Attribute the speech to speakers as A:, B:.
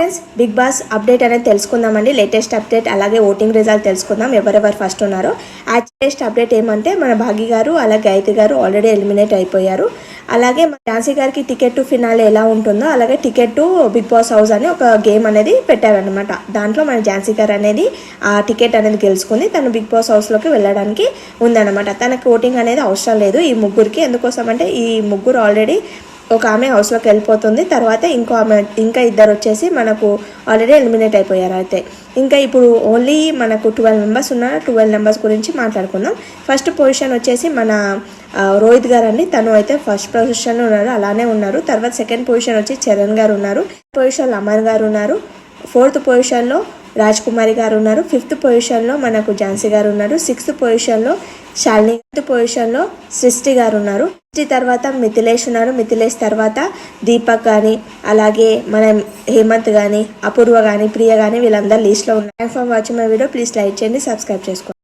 A: Friends big boss update అనేది తెలుసుకుందామండి. Latest update అలాగే ఓటింగ్ రిజల్ట్ తెలుసుకుందాం, ఎవరెవరు ఫస్ట్ ఉన్నారో. ఆ లేటెస్ట్ అప్డేట్ ఏమంటే మన భాగి గారు అలాగే గాయత్రి గారు ఆల్రెడీ ఎలిమినేట్ అయిపోయారు. అలాగే మన ఝాన్సీ గారికి టికెట్ టు ఫినాలే ఎలా ఉంటుందో అలాగే ticket to Bigg Boss house అని ఒక గేమ్ అనేది పెట్టారనమాట. దాంట్లో మన ఝాన్సీ గారు అనేది ఆ టికెట్ అనేది గెలుచుకుంది. తను బిగ్ బాస్ హౌస్లోకి వెళ్ళడానికి ఉందన్నమాట. తనకు ఓటింగ్ అనేది అవసరం లేదు ఈ ముగ్గురికి. ఎందుకోసం అంటే ఈ ముగ్గురు ఆల్రెడీ ఒక ఆమె హౌస్లోకి వెళ్ళిపోతుంది. తర్వాత ఇంకా ఇద్దరు వచ్చేసి మనకు ఆల్రెడీ ఎలిమినేట్ అయిపోయారు. అయితే ఇంకా ఇప్పుడు ఓన్లీ మనకు 12 మెంబర్స్ ఉన్నారు. 12 మెంబర్స్ గురించి మాట్లాడుకుందాం. ఫస్ట్ పొజిషన్ వచ్చేసి మన రోహిత్ గారు అండి. తను అయితే ఫస్ట్ పొజిషన్లో ఉన్నారు, అలానే ఉన్నారు. తర్వాత సెకండ్ పొజిషన్ వచ్చి చరణ్ గారు ఉన్నారు. పొజిషన్లో అమర్ గారు ఉన్నారు. ఫోర్త్ పొజిషన్లో రాజ్ కుమారి గారు ఉన్నారు. ఫిఫ్త్ పొజిషన్లో మనకు ఝాన్సీ గారు ఉన్నారు. సిక్స్త్ పొజిషన్లో శాలిని. ఫిఫ్త్ పొజిషన్లో సృష్టి గారు ఉన్నారు. సృష్టి తర్వాత మిథిలేష్ ఉన్నారు. మిథిలేష్ తర్వాత దీపక్ కానీ అలాగే మన హేమంత్ కానీ అపూర్వ కానీ ప్రియ కానీ వీళ్ళందరూ లిస్ట్లో ఉన్నారు. Thanks for watching my video. Please like చేయండి, సబ్స్క్రైబ్ చేసుకోండి.